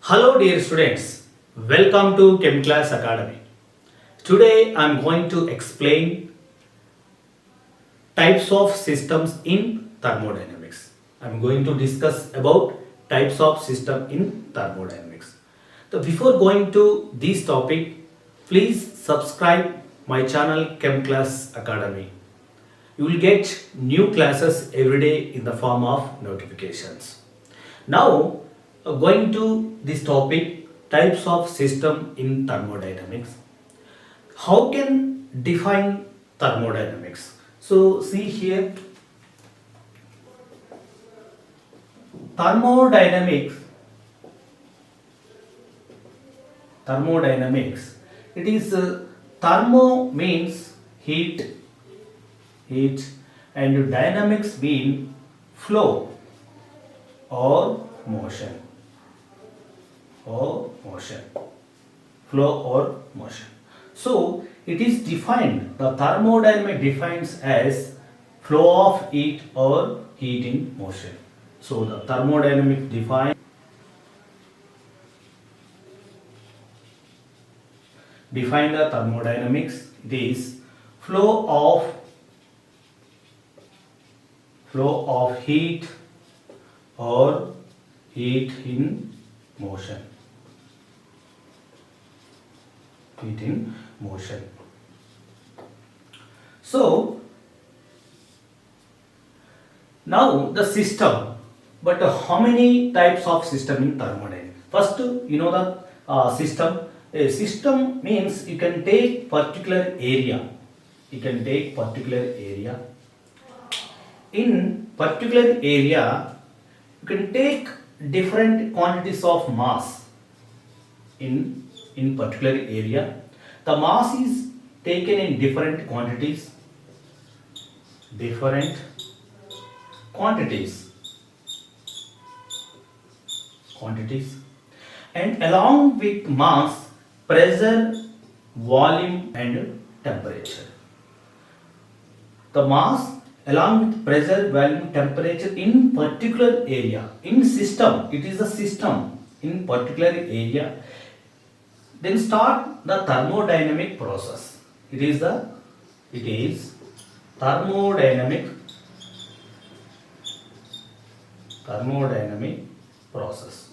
Hello dear students, welcome to Chem Class Academy. Today I am going to explain types of systems in thermodynamics. I am going to discuss about types of system in thermodynamics. So before going to this topic, please subscribe my channel Chem Class Academy. You will get new classes every day in the form of notifications. Now, going to this topic, types of system in thermodynamics. How can define thermodynamics? So see here, thermodynamics. Thermodynamics. It is thermo means heat, and dynamics mean flow or motion. Flow or motion. So it is defined, the thermodynamic defines as flow of heat or heat in motion. So the thermodynamic define the thermodynamics, it is flow of heat or heat in motion. Heat in motion. So now the system, but how many types of system in thermodynamics? First, you know the system. A system means you can take particular area. In particular area, you can take different quantities of mass in particular area. The mass is taken in different quantities, and along with mass, pressure, volume and temperature. The mass along with pressure, volume, temperature in particular area. In system, it is a system in particular area. Then start the thermodynamic process. It is thermodynamic process.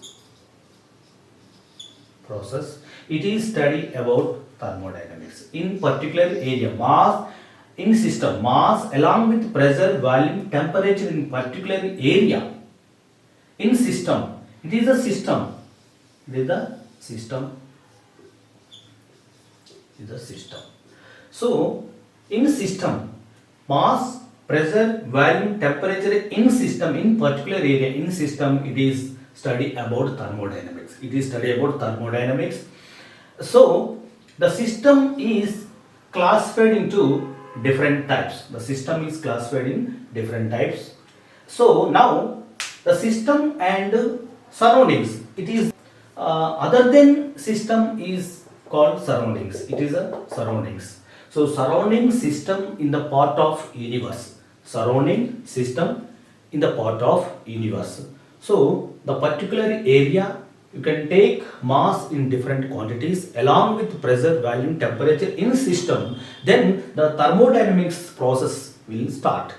It is study about thermodynamics in particular area. Mass in system, mass along with pressure, volume, temperature in particular area. In system, it is a system. So in system, mass, pressure, volume, temperature in system, in particular area. In system, it is study about thermodynamics. So the system is classified into different types. So now the system and surroundings. It is other than system is called surroundings. It is a surroundings. So surrounding system in the part of universe. So the particular area, you can take mass in different quantities along with pressure, volume, temperature in system. Then the thermodynamics process will start.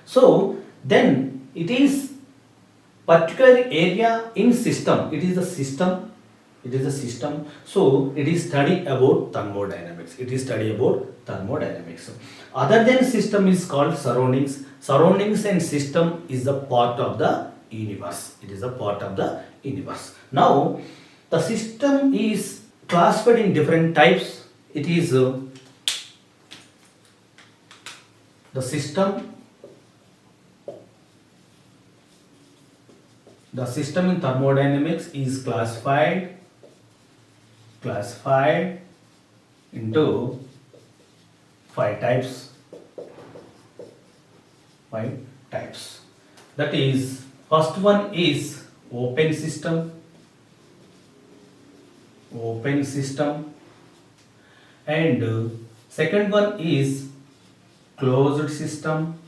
So then it is particular area in system. It is a system. So it is study about thermodynamics. Other than system is called surroundings. Surroundings and system is a part of the universe. Now the system is classified in different types. It is the system in thermodynamics is classified into five types. That is, first one is open system, and second one is closed system,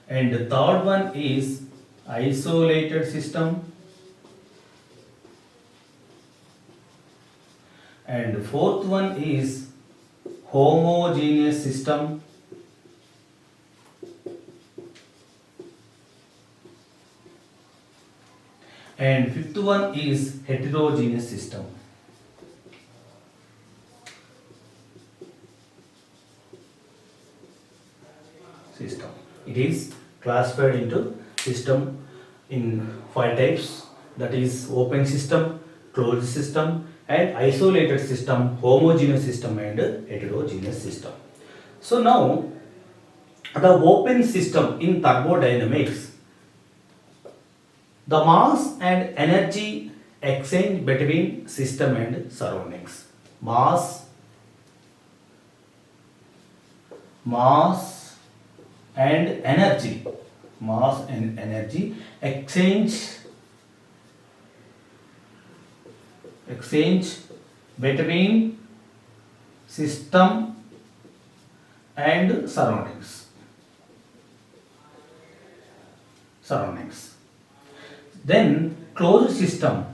and the third one is isolated system, And fourth one is homogeneous system. And fifth one is heterogeneous system. It is classified into system in 5 types, that is open system, closed system, and isolated system, homogeneous system, and heterogeneous system. So now the open system in thermodynamics, the mass and energy exchange between system and surroundings. Mass and energy exchange between system and surroundings. Then closed system,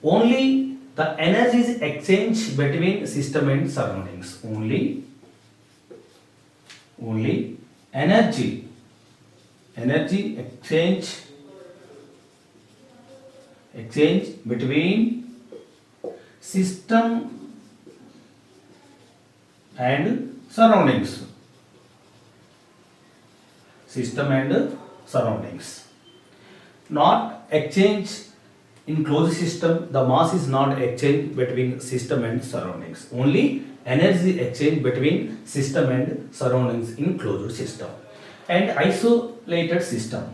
only the energy is exchanged between system and surroundings. Only energy exchange between system and surroundings. Not exchange in closed system, the mass is not exchanged between system and surroundings. Only energy exchange between system and surroundings in closed system. And isolated system.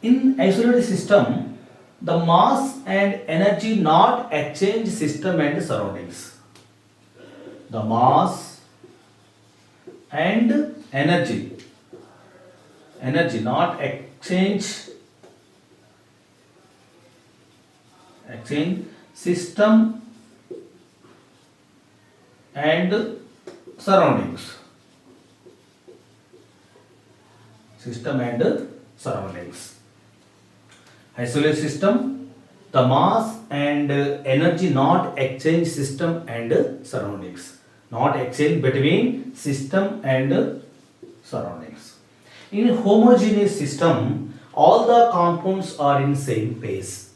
In isolated system, the mass and energy not exchange system and surroundings. The mass and energy not exchange system and surroundings. Isolated system, the mass and energy not exchange system and surroundings. Not exchange between system and surroundings. In homogeneous system, all the compounds are in same phase.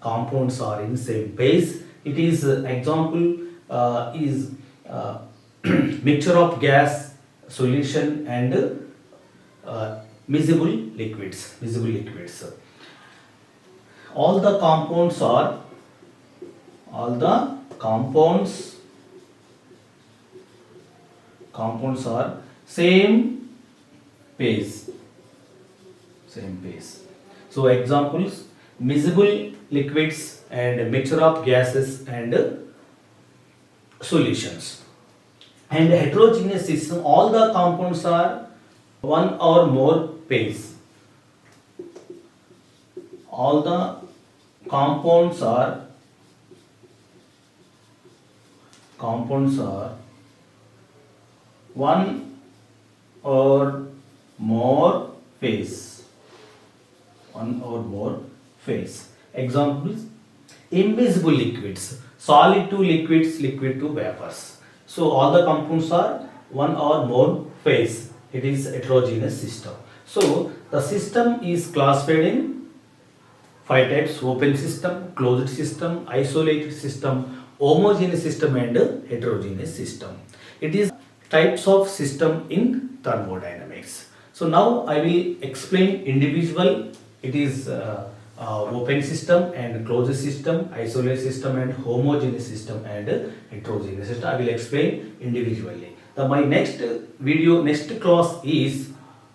It is example is mixture of gas, solution, and miscible liquids. All the compounds are same phase. So examples: miscible liquids and mixture of gases and solutions. And heterogeneous system, all the compounds are one or more phase. All the compounds are one or more phase. Examples: immiscible liquids, solid to liquids, liquid to vapors. So all the compounds are one or more phase. It is heterogeneous system. So the system is classified in 5 types: open system, closed system, isolated system, homogeneous system, and heterogeneous system. It is types of system in thermodynamics. So now I will explain individual. It is open system and closed system, isolated system, and homogeneous system, and heterogeneous system. I will explain individually. My next class is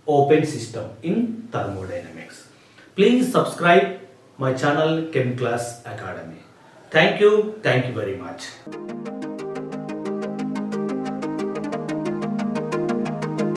open system in thermodynamics. Please subscribe my channel Chem Class Academy. Thank you very much.